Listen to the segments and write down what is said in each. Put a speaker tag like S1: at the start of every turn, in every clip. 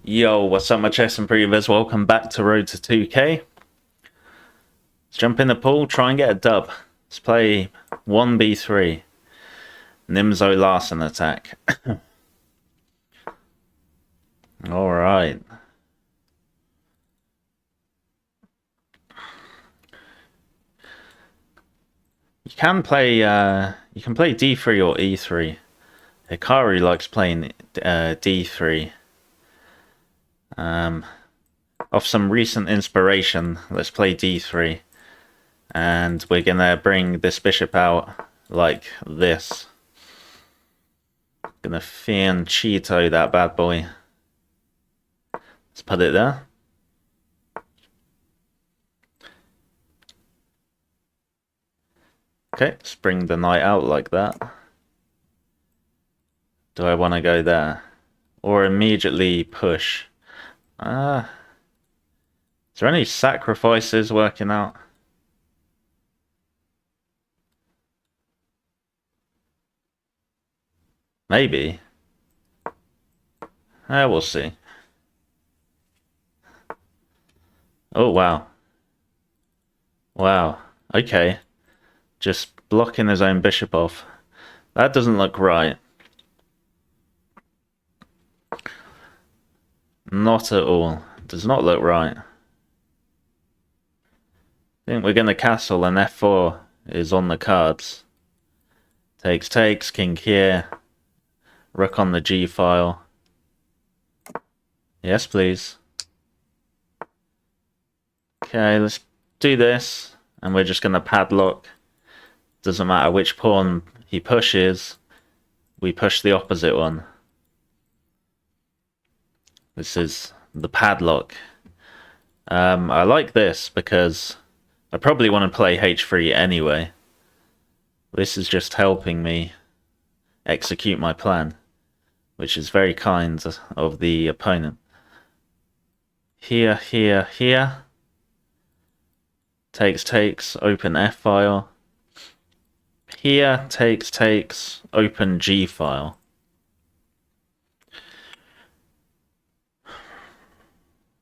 S1: Yo, what's up my chess improvers? Welcome back to Road to 2K. Let's jump in the pool, try and get a dub. Let's play 1b3. Nimzo Larsen attack. Alright. You can play d3 or e3. Hikari likes playing d3. Off some recent inspiration, let's play d3. And we're gonna bring this bishop out like this. Gonna Fian Cheeto that bad boy. Let's put it there. Okay, let's bring the knight out like that. Do I want to go there? Or immediately push? Is there any sacrifices working out? Maybe. We'll see. Oh, wow. Wow. Okay. Just blocking his own bishop off. That doesn't look right. Not at all. Does not look right. I think we're going to castle and f4 is on the cards. Takes, king here. Rook on the g file. Yes, please. Okay, let's do this. And we're just going to padlock. Doesn't matter which pawn he pushes. We push the opposite one. This is the padlock. I like this because I probably want to play h3 anyway. This is just helping me execute my plan, which is very kind of the opponent. Here, here, here. Takes, open f file. Here, takes, open g file.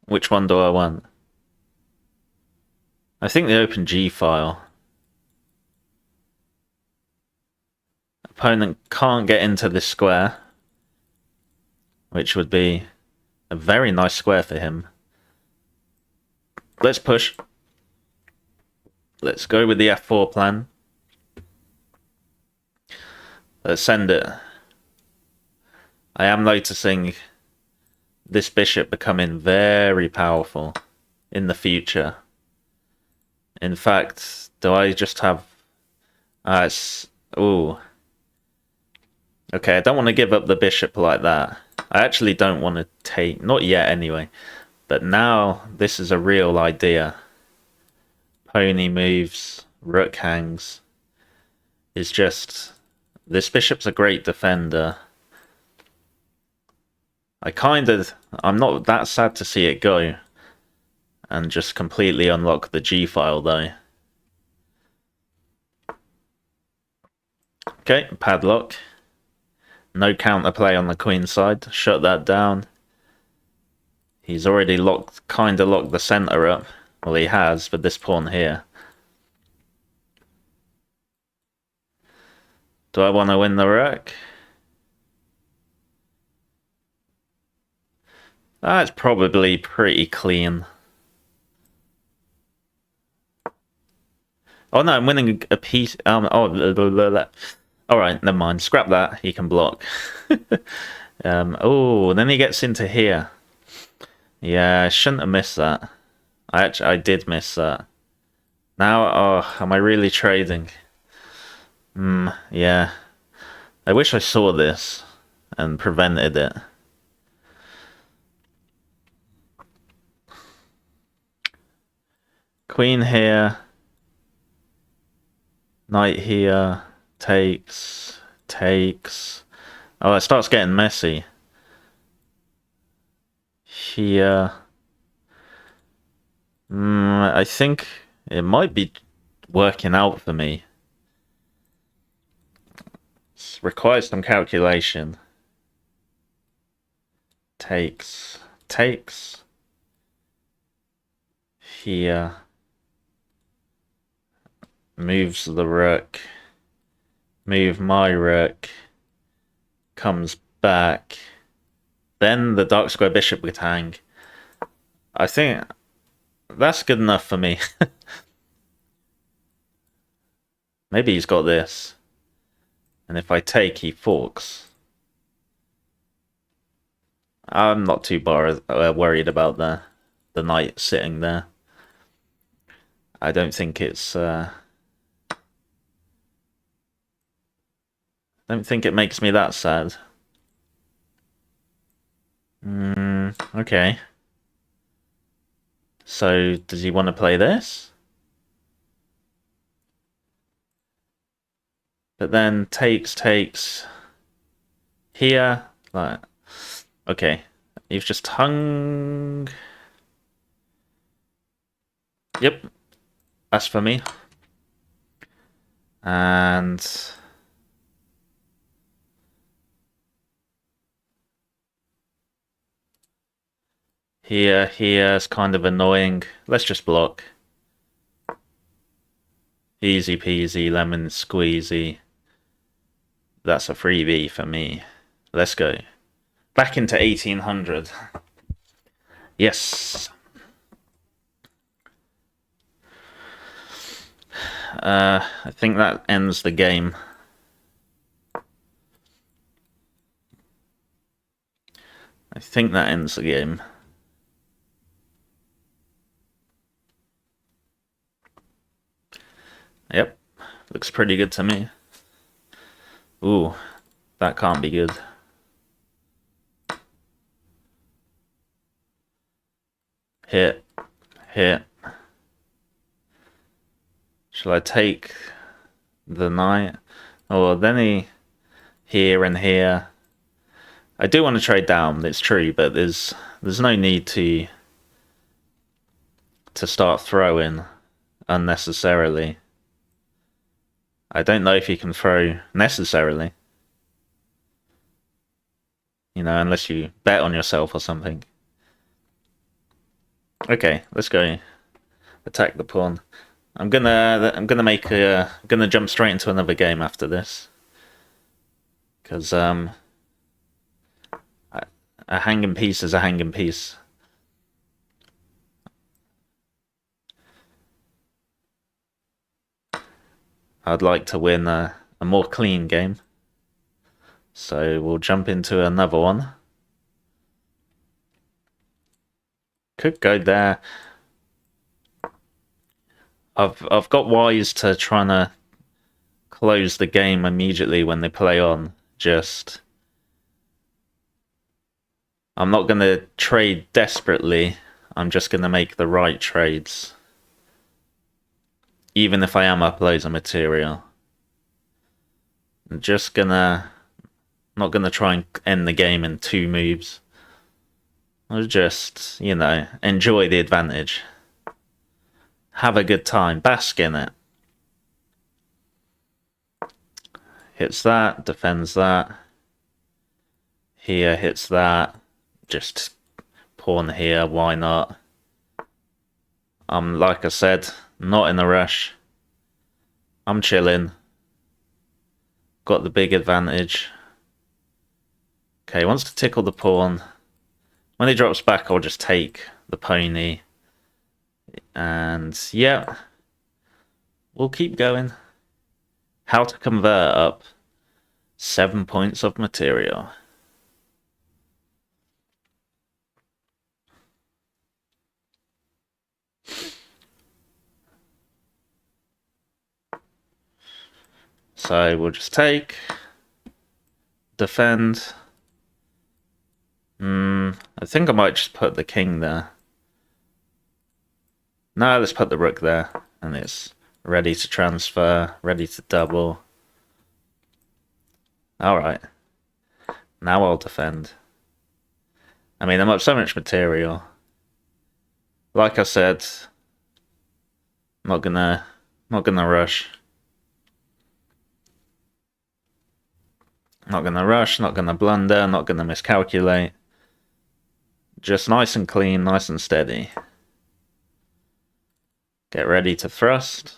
S1: Which one do I want? I think the open g file. Opponent can't get into this square, which would be a very nice square for him. Let's push. Let's go with the f4 plan. Let's send it. I am noticing this bishop becoming very powerful in the future. In fact, do I just have... Ooh. Okay, I don't want to give up the bishop like that. I actually don't want to take... Not yet, anyway. But now, this is a real idea. Pony moves, rook hangs. It's just... This bishop's a great defender. I'm not that sad to see it go. And just completely unlock the G file though. Okay, padlock. No counterplay on the queen side. Shut that down. He's already kinda locked the center up. Well, he has with this pawn here. Do I want to win the rook? That's probably pretty clean. Oh no, I'm winning a piece. Alright, never mind. Scrap that. He can block. Oh, then he gets into here. Yeah, I shouldn't have missed that. I did miss that. Now, oh, am I really trading? Yeah. I wish I saw this and prevented it. Queen here. Knight here. Takes. Oh, it starts getting messy. Here. I think it might be working out for me. It requires some calculation. Takes. takes. Here. Moves the rook. Move my rook. Comes back. Then the dark square bishop would hang. I think that's good enough for me. Maybe he's got this. And if I take, he forks. I'm not too worried about the knight sitting there. I don't think it's... I don't think it makes me that sad. Okay. So, does he want to play this? But then takes here, like, okay, you've just hung. Yep, that's for me. And here is kind of annoying. Let's just block. Easy peasy, lemon squeezy. That's a freebie for me. Let's go. Back into 1800. Yes. I think that ends the game. I think that ends the game. Yep. Looks pretty good to me. Ooh, that can't be good. Hit. Shall I take the knight? Oh, then he here and here. I do want to trade down, it's true, but there's no need to start throwing unnecessarily. I don't know if you can throw necessarily. You know, unless you bet on yourself or something. Okay, let's go. Attack the pawn. I'm gonna jump straight into another game after this. Because a hanging piece is a hanging piece. I'd like to win a more clean game. So we'll jump into another one. Could go there. I've got wise to trying to close the game immediately when they play on. Just I'm not gonna trade desperately. I'm just gonna make the right trades. Even if I am up loads of material. I'm just not gonna try and end the game in 2 moves. I'll just, you know, enjoy the advantage. Have a good time, bask in it. Hits that, defends that. Here hits that. Just pawn here, why not? Like I said, not in a rush. I'm chilling. Got the big advantage. Okay, wants to tickle the pawn. When he drops back, I'll just take the pony. And yeah, we'll keep going. How to convert up 7 points of material. So we'll just take, defend. I think I might just put the king there. No, let's put the rook there. And it's ready to transfer, ready to double. Alright. Now I'll defend. I mean, I'm up so much material. Like I said, not gonna rush. Not gonna rush, not gonna blunder, not gonna miscalculate. Just nice and clean, nice and steady. Get ready to thrust.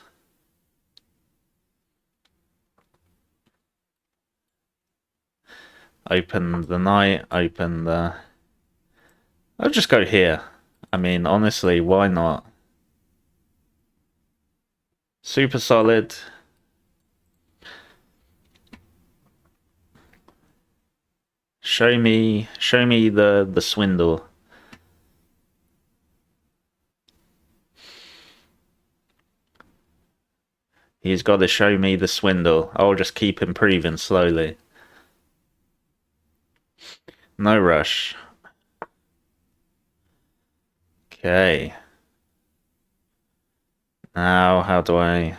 S1: Open the knight, open the... I'll just go here. I mean, honestly, why not? Super solid. Show me the swindle. He's got to show me the swindle. I'll just keep improving slowly. No rush. Okay. Now, how do I...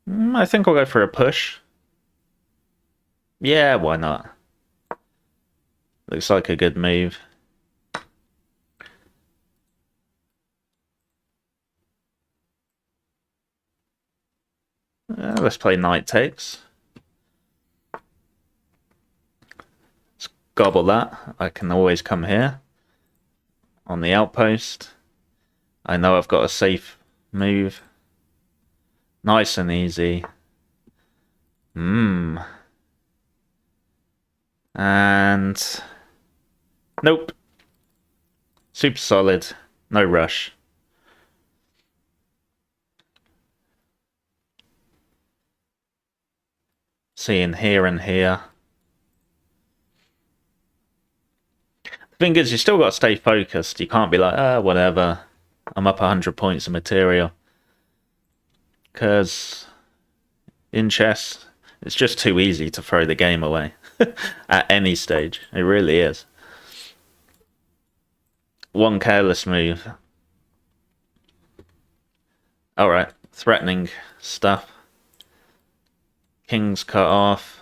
S1: I think I'll go for a push. Yeah, why not? Looks like a good move. Let's play knight takes. Let's gobble that. I can always come here. On the outpost. I know I've got a safe move. Nice and easy. And... Nope. Super solid. No rush. Seeing here and here. The thing is, you still got to stay focused. You can't be like, whatever. I'm up 100 points of material. Because in chess, it's just too easy to throw the game away. At any stage. It really is. One careless move. Alright, threatening stuff. King's cut off.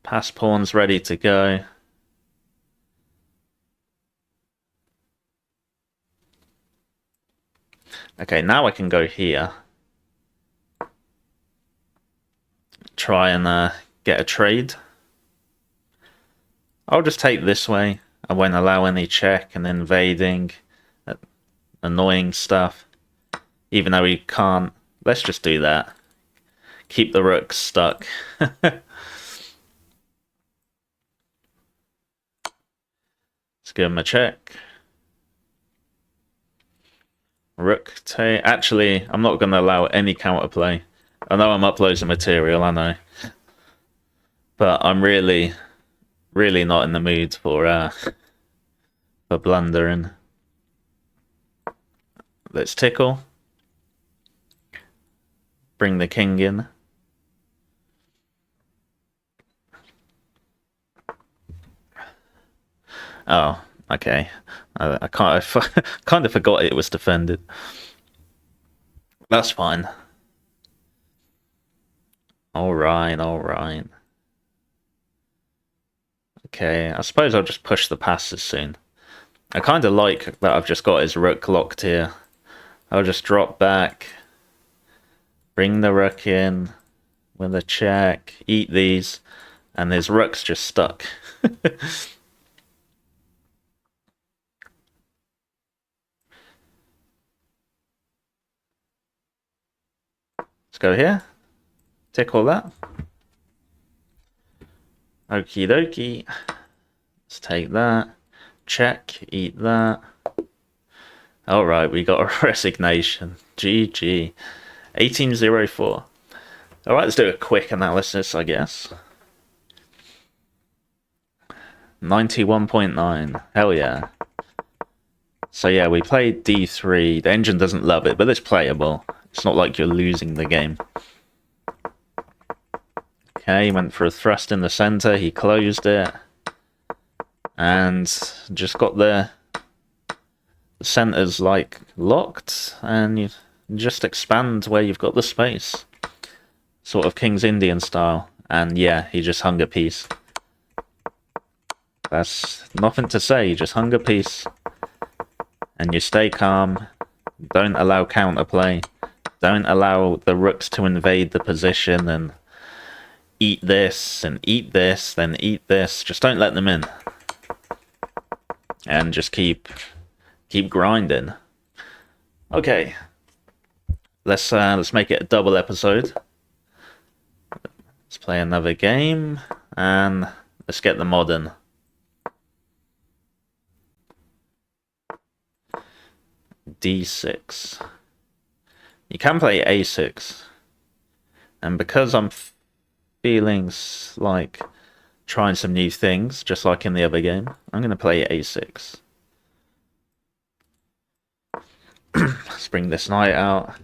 S1: Pass pawn's ready to go. Okay, now I can go here. Try and get a trade. I'll just take this way. I won't allow any check and invading. Annoying stuff. Even though we can't. Let's just do that. Keep the rooks stuck. Let's give him a check. Rook take. Actually, I'm not going to allow any counterplay. I know I'm uploading material, I know. But I'm really not in the mood for blundering. Let's tickle. Bring the king in. Oh, okay. I kind of forgot it was defended. That's fine. Alright. Okay, I suppose I'll just push the passes soon. I kind of like that I've just got his rook locked here. I'll just drop back. Bring the rook in with a check. Eat these. And his rook's just stuck. Let's go here. Tick all that. Okie dokie. Let's take that. Check. Eat that. Alright, we got a resignation. GG. 1804. Alright, let's do a quick analysis, I guess. 91.9. Hell yeah. So yeah, we played d3. The engine doesn't love it, but it's playable. It's not like you're losing the game. Okay, he went for a thrust in the center. He closed it. And just got the centers like locked. And you just expand where you've got the space. Sort of King's Indian style. And yeah, he just hung a piece. That's nothing to say. Just hung a piece. And you stay calm. Don't allow counterplay. Don't allow the rooks to invade the position and eat this, and eat this, then eat this. Just don't let them in. and just keep grinding. Okay, let's make it a double episode. Let's play another game, and let's get the modern. D6. You can play A6, and because I'm feeling like trying some new things, just like in the other game, I'm going to play A6. Let's bring this knight out.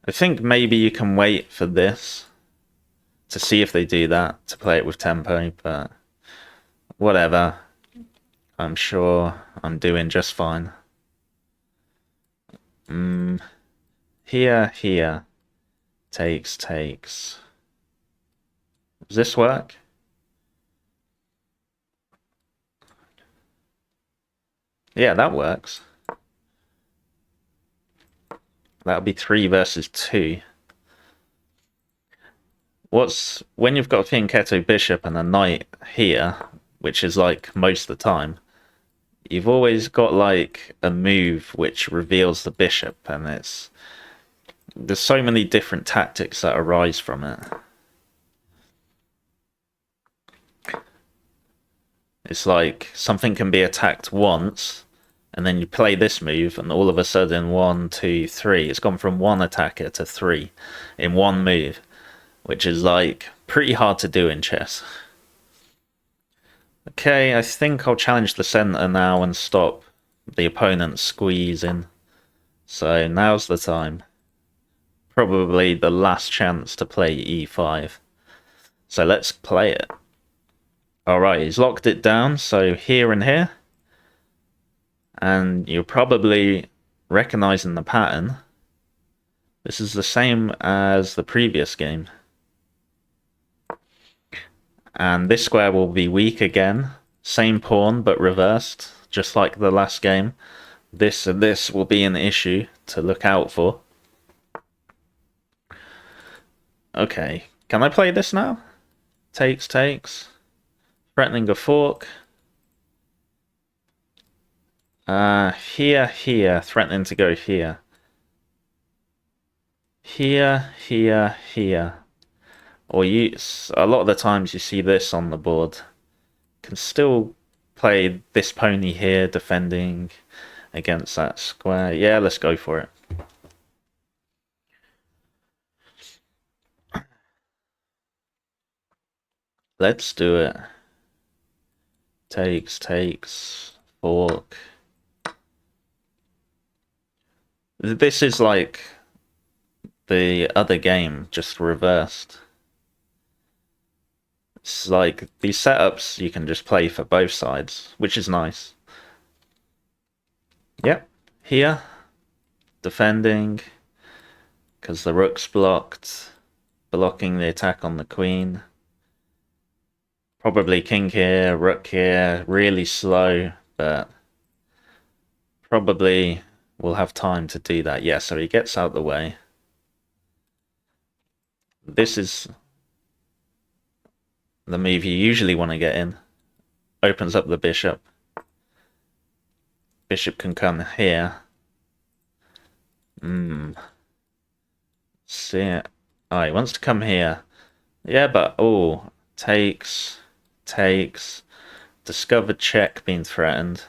S1: I think maybe you can wait for this to see if they do that, to play it with tempo, but whatever. I'm sure I'm doing just fine. Here. Takes. Does this work? Yeah, that works. That'll be 3 versus 2. When you've got a fianchetto bishop and a knight here, which is like most of the time, you've always got like a move which reveals the bishop, and there's so many different tactics that arise from it. It's like something can be attacked once, and then you play this move, and all of a sudden 1, 2, 3, it's gone from 1 attacker to 3 in one move, which is like pretty hard to do in chess. Okay, I think I'll challenge the center now and stop the opponent squeezing. So now's the time. Probably the last chance to play e5. So let's play it. Alright, he's locked it down, so here and here. And you're probably recognizing the pattern. This is the same as the previous game. And this square will be weak again. Same pawn, but reversed, just like the last game. This and this will be an issue to look out for. Okay, can I play this now? Takes. Threatening a fork. Here, threatening to go here. Here. Or a lot of the times you see this on the board. Can still play this pony here, defending against that square. Yeah, let's go for it. Let's do it. Takes, fork. This is like the other game, just reversed. It's like these setups you can just play for both sides, which is nice. Yep, here, defending, because the rook's blocked, blocking the attack on the queen. Probably king here, rook here, really slow, but probably will have time to do that. Yeah, so he gets out the way. This is the move you usually want to get in. Opens up the bishop. Bishop can come here. See it. Oh, he wants to come here. Yeah, but takes. Discovered check being threatened.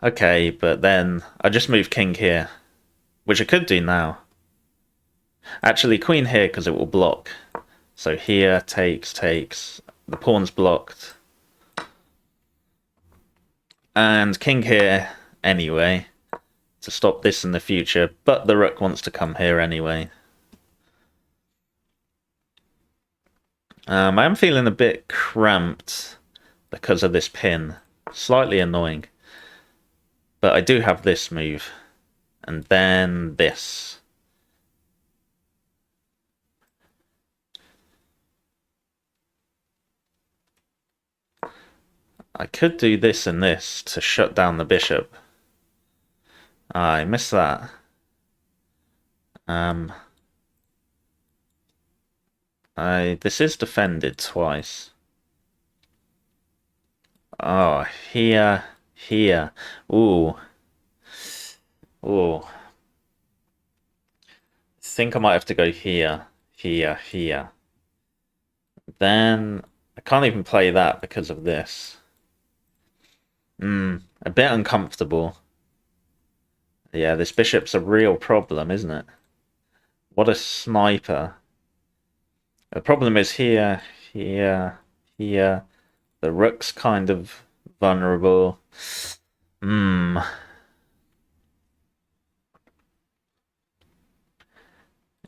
S1: Okay, but then I just move king here, which I could do now. Actually, queen here because it will block. So here, takes. The pawn's blocked. And king here anyway, to stop this in the future, but the rook wants to come here anyway. I am feeling a bit cramped because of this pin. Slightly annoying. But I do have this move. And then this. I could do this and this to shut down the bishop. I missed that. This is defended twice. Oh, here, here. Ooh, ooh. Think I might have to go here, here, here. Then I can't even play that because of this. A bit uncomfortable. Yeah, this bishop's a real problem, isn't it? What a sniper. The problem is here, here, here. The rook's kind of vulnerable. Hmm.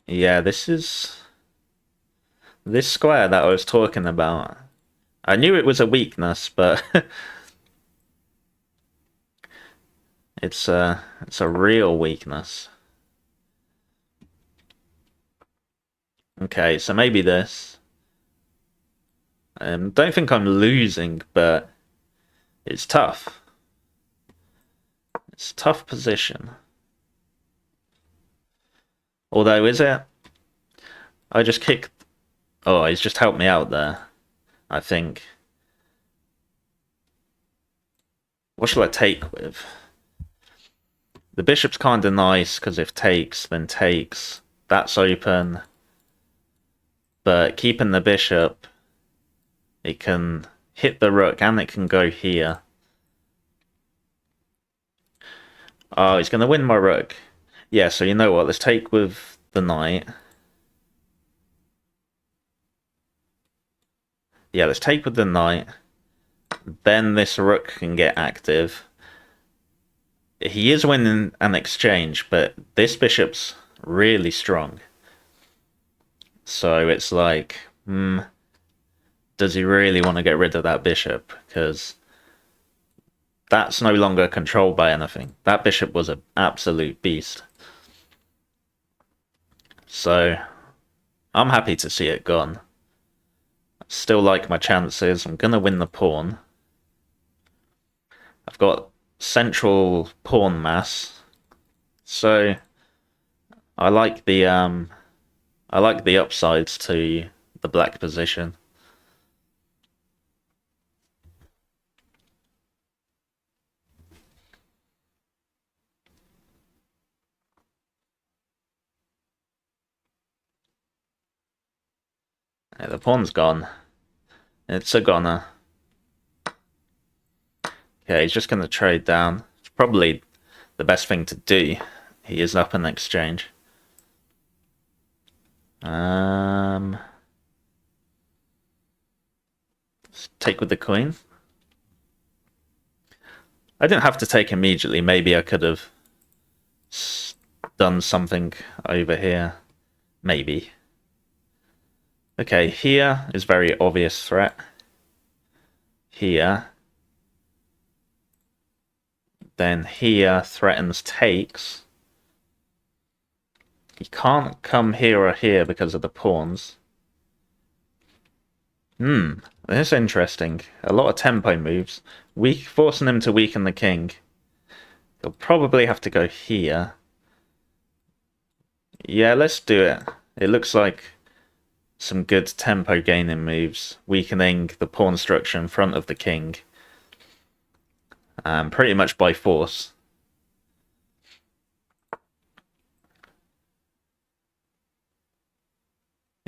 S1: Yeah, this square that I was talking about. I knew it was a weakness, but it's a real weakness. Okay, so maybe this. Don't think I'm losing, but it's tough. It's a tough position. Although, is it? I just kicked. Oh, he's just helped me out there, I think. What shall I take with? The bishop's kind of nice, because if takes, then takes. That's open. But keeping the bishop, it can hit the rook, and it can go here. Oh, he's going to win my rook. Yeah, so you know what? Let's take with the knight. Yeah, let's take with the knight. Then this rook can get active. He is winning an exchange, but this bishop's really strong. So it's like, does he really want to get rid of that bishop? Because that's no longer controlled by anything. That bishop was an absolute beast. So I'm happy to see it gone. Still like my chances. I'm gonna win the pawn. I've got central pawn mass, so I like the upsides to the black position. Yeah, the pawn's gone. It's a goner. Okay, he's just gonna trade down. It's probably the best thing to do. He is up in exchange. Let's take with the queen. I didn't have to take immediately. Maybe I could have done something over here. Maybe. Okay, here is very obvious threat. Here. Then here threatens takes. He can't come here or here because of the pawns. This is interesting. A lot of tempo moves. Forcing him to weaken the king. He'll probably have to go here. Yeah, let's do it. It looks like some good tempo gaining moves. Weakening the pawn structure in front of the king. Pretty much by force.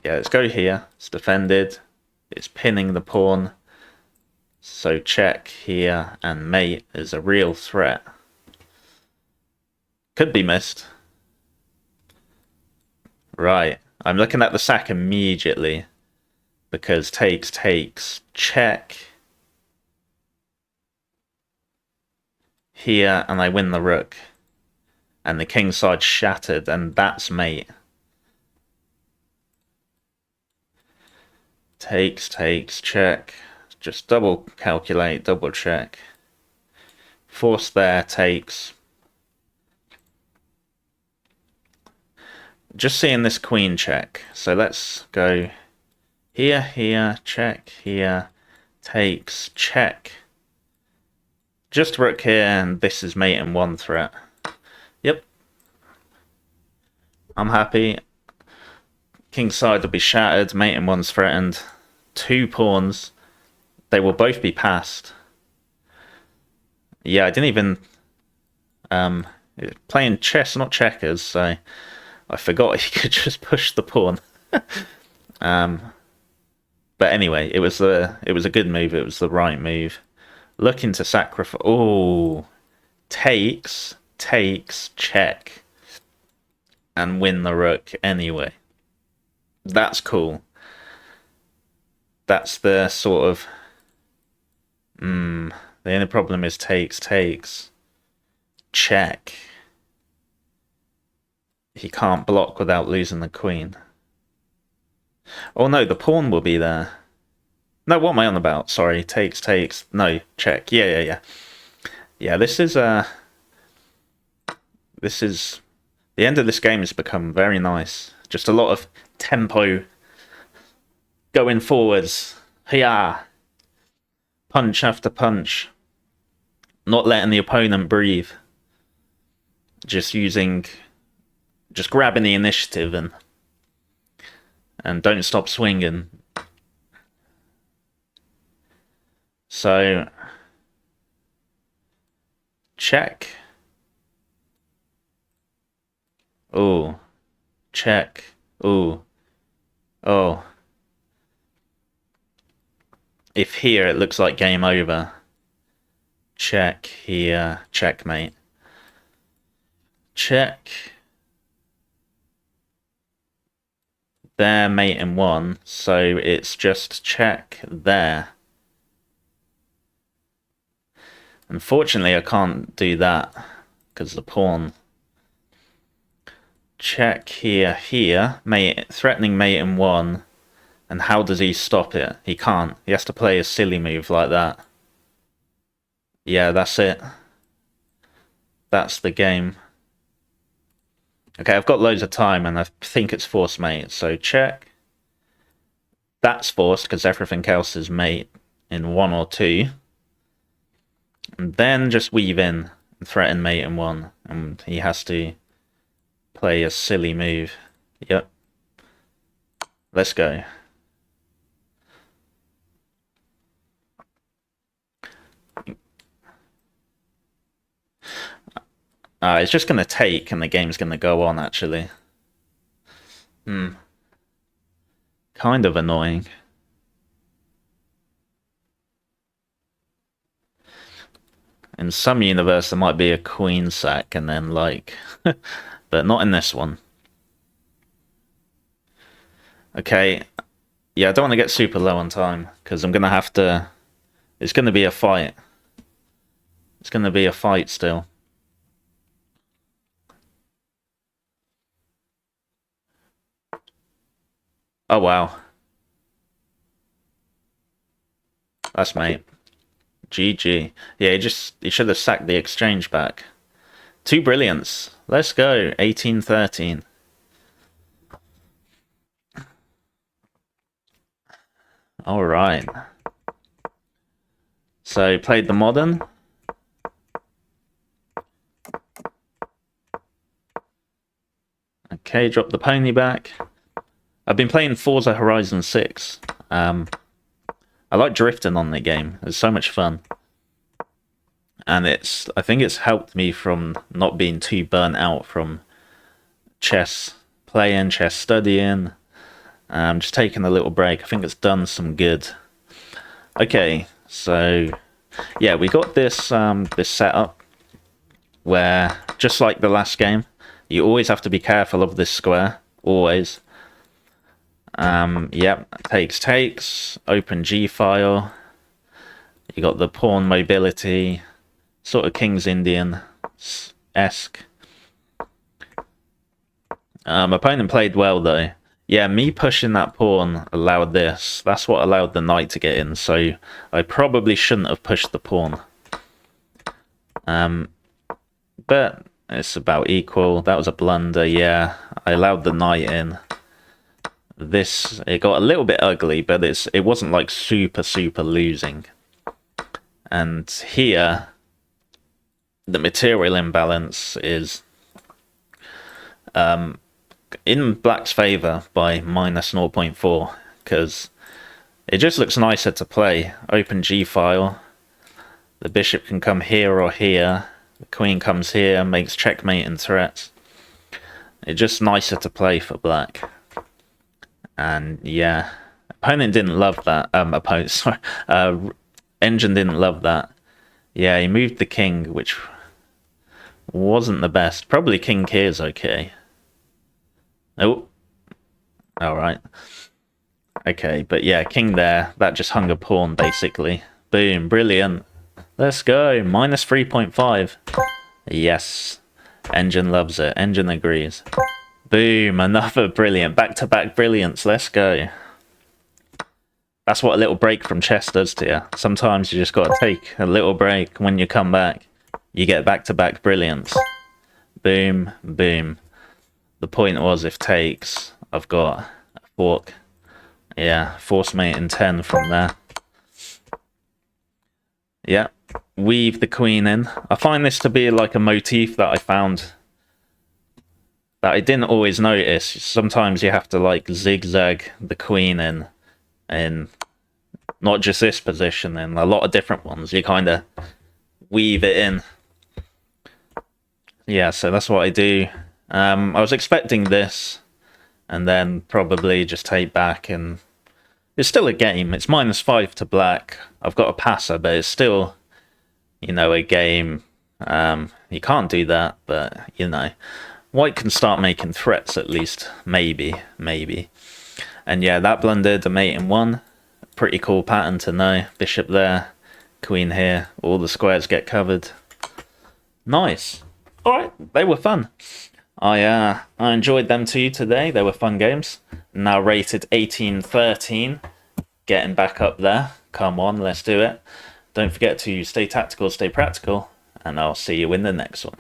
S1: Yeah, let's go here. It's defended. It's pinning the pawn. So check here and mate is a real threat. Could be missed. Right. I'm looking at the sack immediately. Because takes, check. Here, and I win the rook. And the king side shattered, and that's mate. Takes, check. Just double calculate, double check. Force there, takes. Just seeing this queen check. So let's go here, check, here, takes, check. Just rook here, and this is mate in one threat. Yep. I'm happy. King's side will be shattered, mate in one's threatened. Two pawns. They will both be passed. Yeah, I didn't even playing chess, not checkers, so I forgot he could just push the pawn. But anyway, it was a good move. It was the right move. Looking to sacrifice. Oh, takes, check, and win the rook anyway. That's cool. That's the sort of. The only problem is takes, check. He can't block without losing the queen. Oh no, the pawn will be there. No, what am I on about? Sorry, takes. No, check. Yeah. Yeah, this is the end of this game has become very nice. Just a lot of tempo going forwards. Hiya! Punch after punch. Not letting the opponent breathe. Just grabbing the initiative and don't stop swinging. So, check. Oh, check. Oh. If here, it looks like game over. Check here. Checkmate. Check. There, mate in one. So it's just check there. Unfortunately, I can't do that because the pawn. Check here. Mate, threatening mate in one. And how does he stop it? He can't. He has to play a silly move like that. Yeah, that's it. That's the game. Okay, I've got loads of time and I think it's forced mate. So check. That's forced because everything else is mate in one or two. And then just weave in and threaten mate in one. And he has to play a silly move. Yep. Let's go. It's just going to take and the game's going to go on, actually. Kind of annoying. In some universe, there might be a queen sack and then, like... but not in this one. Okay. Yeah, I don't want to get super low on time, because I'm going to have to... It's going to be a fight. It's going to be a fight still. Oh, wow. That's mate. GG. Yeah, he should have sacked the exchange back. Two brilliants. Let's go. 18-13. All right. So, played the modern. Okay, drop the pony back. I've been playing Forza Horizon 6. I like drifting on the game. It's so much fun. And I think it's helped me from not being too burnt out from chess playing, chess studying. Just taking a little break. I think it's done some good. Okay, so yeah, we got this this setup where, just like the last game, you always have to be careful of this square. Always. Yep, takes, open G file. You got the pawn mobility, sort of King's Indian-esque. Opponent played well though. Yeah, me pushing that pawn allowed this. That's what allowed the knight to get in, so I probably shouldn't have pushed the pawn. But it's about equal. That was a blunder, yeah. I allowed the knight in. It got a little bit ugly, but it wasn't like super losing. And here, the material imbalance is in black's favor by minus 0.4, because it just looks nicer to play. Open G file. The bishop can come here or here. The queen comes here, makes checkmate and threats. It's just nicer to play for black. And yeah, opponent didn't love that. Opponent, sorry. Engine didn't love that. Yeah, he moved the king, which wasn't the best. Probably king here is okay. Oh, all right. Okay, but yeah, king there. That just hung a pawn, basically. Boom, brilliant. Let's go. Minus 3.5. Yes. Engine loves it. Engine agrees. Boom, another brilliant. Back-to-back brilliance. Let's go. That's what a little break from chess does to you. Sometimes you just got to take a little break. When you come back, you get back-to-back brilliance. Boom, boom. The point was, if takes, I've got a fork. Yeah, force mate in 10 from there. Yeah, weave the queen in. I find this to be like a motif that I found that I didn't always notice. Sometimes you have to like zigzag the queen in, and not just this position, in a lot of different ones. You kind of weave it in. Yeah, so that's what I do. I was expecting this, and then probably just take back, and it's still a game. It's -5 to black. I've got a passer, but it's still, you know, a game. You can't do that, but, you know, white can start making threats at least. Maybe. And yeah, that blundered a mate in 1. Pretty cool pattern to know. Bishop there, queen here. All the squares get covered. Nice. Alright, they were fun. I enjoyed them too today. They were fun games. Now rated 18-13. Getting back up there. Come on, let's do it. Don't forget to stay tactical, stay practical, and I'll see you in the next one.